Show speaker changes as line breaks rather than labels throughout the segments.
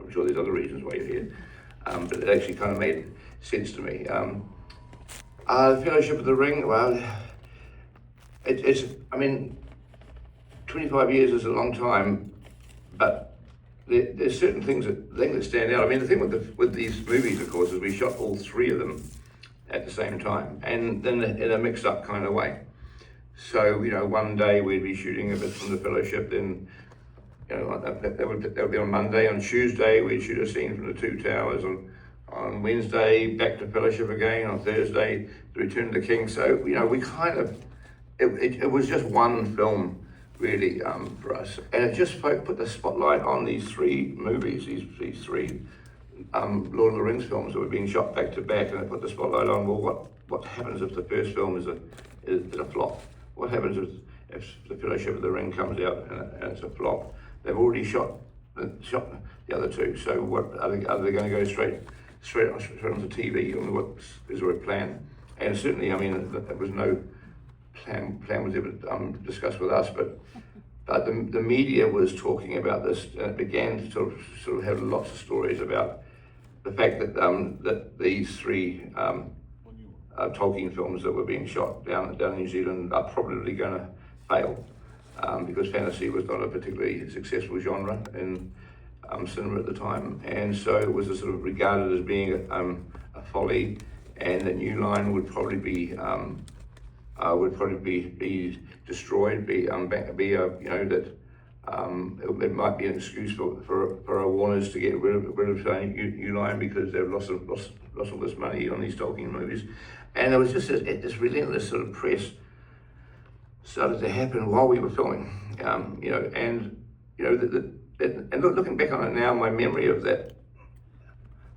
I'm sure there's other reasons why you're here, but it actually kind of made sense to me. The Fellowship of the Ring, well, it's, I mean, 25 years is a long time, but there's certain things that stand out. I mean, the thing with these movies, of course, is we shot all three of them at the same time, and then in a mixed up kind of way. So, one day we'd be shooting a bit from the Fellowship, then, that would be on Monday. On Tuesday, we'd shoot a scene from the Two Towers. On Wednesday, back to Fellowship again. On Thursday, the Return of the King. So, we kind of, it was just one film, really, for us. And it just put the spotlight on these three movies, these three Lord of the Rings films that were being shot back to back, and it put the spotlight on, well, what happens if the first film is a flop? What happens if the Fellowship of the Ring comes out and it's a flop? They've already shot the other two, so what are they going to go straight onto TV? I mean, is there a plan? And certainly, I mean, there was no plan was ever discussed with us, but the media was talking about this, and it began to sort of have lots of stories about the fact that that these three Tolkien films that were being shot down in New Zealand are probably going to fail, because fantasy was not a particularly successful genre in cinema at the time, and so it was sort of regarded as being a folly, and that New Line would probably be destroyed, that it might be an excuse for our Warners to get rid of New Line because they've lost all this money on these Tolkien movies. And there was just this relentless sort of press started to happen while we were filming, and looking back on it now, my memory of that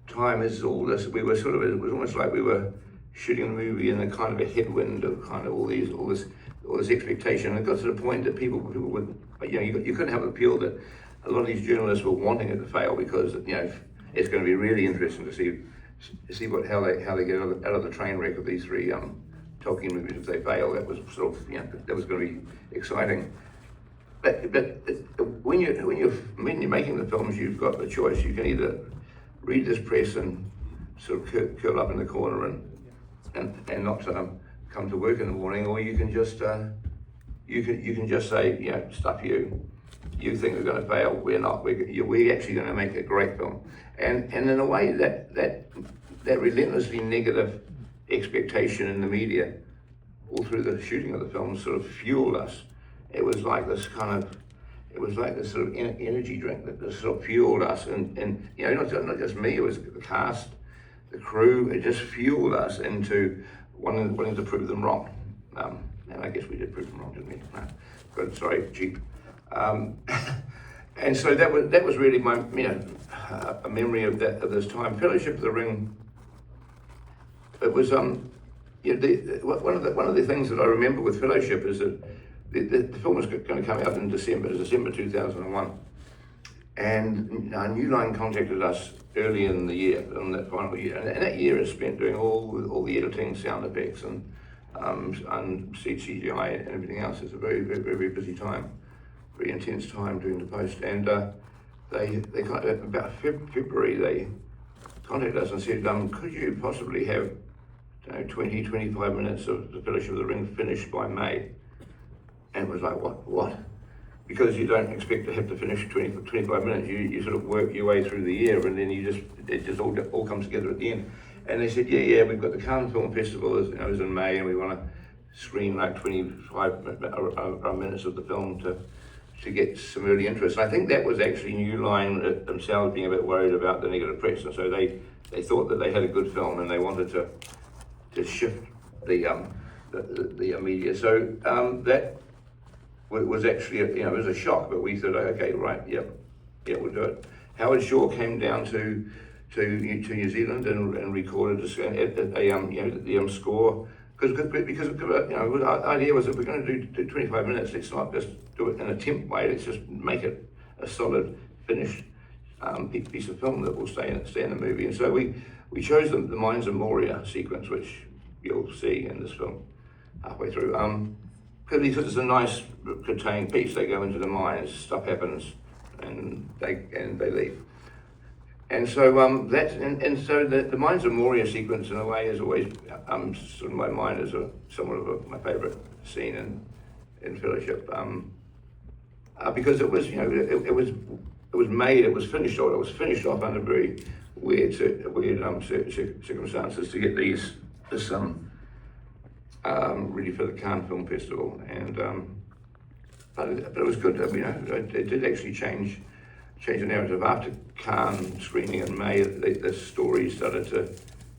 time is all this. We were it was almost like we were shooting the movie in a kind of a headwind of kind of all this expectation. And it got to the point that people would, you couldn't help but feel that a lot of these journalists were wanting it to fail because it's going to be really interesting to see how they get out of the train wreck of these three Tolkien movies if they fail. That was sort of that was going to be exciting. But when you're making the films, you've got the choice. You can either read this press and sort of curl up in the corner and not come to work in the morning, or you can just say, stuff you. You think we're going to fail. We're not. We're actually going to make a great film. And in a way, that relentlessly negative expectation in the media, all through the shooting of the film, sort of fueled us. It was like this sort of energy drink that just sort of fueled us. And not just me. It was the cast, the crew. It just fueled us into wanting to prove them wrong. And I guess we did prove them wrong, didn't we? No. Good. Sorry, cheap. And so that was really my a memory of this time. Fellowship of the Ring. It was one of the things that I remember with Fellowship is that the film was going to come out in December 2001, and New Line contacted us early in the year, on that final year, and that year is spent doing all the editing, sound effects, and CGI and everything else. It's a very, very, very busy time. Very intense time doing the post, and they about February they contacted us and said, could you possibly have 20-25 minutes of the Fellowship of the Ring finished by May? And it was like, what? Because you don't expect to have to finish 25 minutes. You sort of work your way through the year, and then it just all comes together at the end. And they said, yeah, we've got the Cannes Film Festival is in May, and we want to screen like 25 minutes of the film to get some early interest. And I think that was actually New Line themselves being a bit worried about the negative press, and so they thought that they had a good film and they wanted to shift the media. So that was actually it was a shock, but we thought, okay, right, yeah, we'll do it. Howard Shaw came down to New Zealand and recorded the score. Because the idea was, if we're going to do 25 minutes, let's not just do it in a temp way. Let's just make it a solid, finished piece of film that will stay in the movie. And so we chose the Mines of Moria sequence, which you'll see in this film halfway through. Because it's a nice contained piece. They go into the mines, stuff happens, and they leave. And so and so the Mines of Moria sequence in a way is always sort of my mind is somewhat of my favourite scene in Fellowship, because it was it was made, it was finished off under very weird circumstances to get this really for the Cannes Film Festival, and but it was good. It did actually change the narrative. After Cannes screening in May, the story started to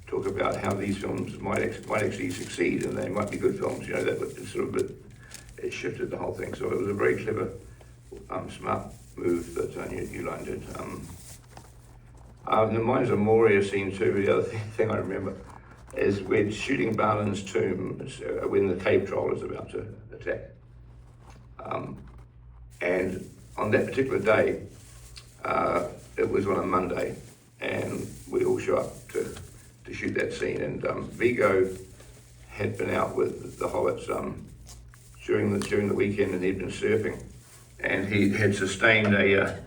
talk about how these films might actually succeed and they might be good films. That was sort of it shifted the whole thing. So it was a very clever, smart move that New Line did. The Mines of Moria scene too. The other thing I remember is we're shooting Balin's tomb when the cave troll is about to attack. And on that particular day, it was on a Monday, and we all show up to shoot that scene. And Vigo had been out with the Hobbits during the weekend, and he'd been surfing, and he had sustained an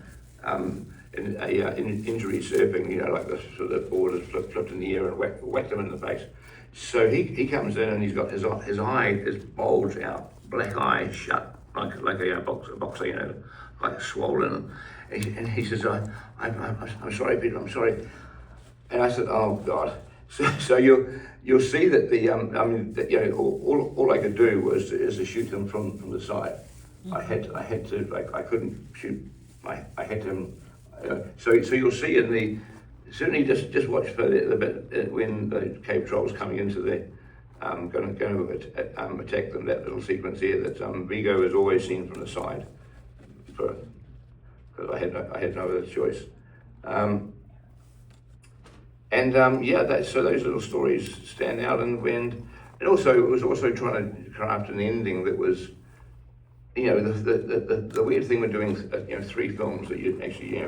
injury surfing. Like the sort of board has flipped in the air and whacked him in the face. So he comes in and he's got his eye is bulged out, black eye shut like a boxer, like swollen. And he says, I'm sorry, Peter, I'm sorry. And I said, oh God. So you'll see that all I could do was to shoot him from the side. I had to I couldn't shoot. I had to. So you'll see in the certainly just watch for the bit when the cave troll's coming into the going to attack them. That little sequence here that Vigo is always seen from the side. Because I had no other choice. So those little stories stand out, and also it was also trying to craft an ending that was, the weird thing with doing three films that you actually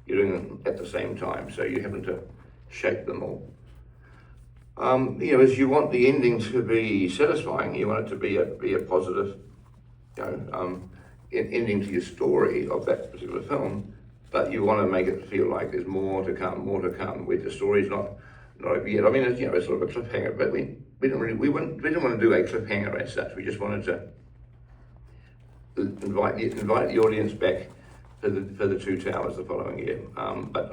you're doing them at the same time, so you're having to shape them all. As you want the ending to be satisfying, you want it to be a positive, ending to your story of that particular film, but you want to make it feel like there's more to come, where the story's not over yet. I mean, it's sort of a cliffhanger, but we didn't want to do a cliffhanger as such. We just wanted to invite the audience back for the Two Towers the following year, but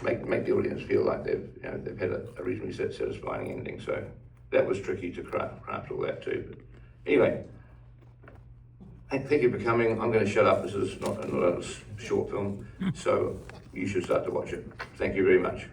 make the audience feel like they've had a reasonably satisfying ending. So that was tricky to craft all that too. But anyway. Thank you for coming. I'm going to shut up. This is not a short film, so you should start to watch it. Thank you very much.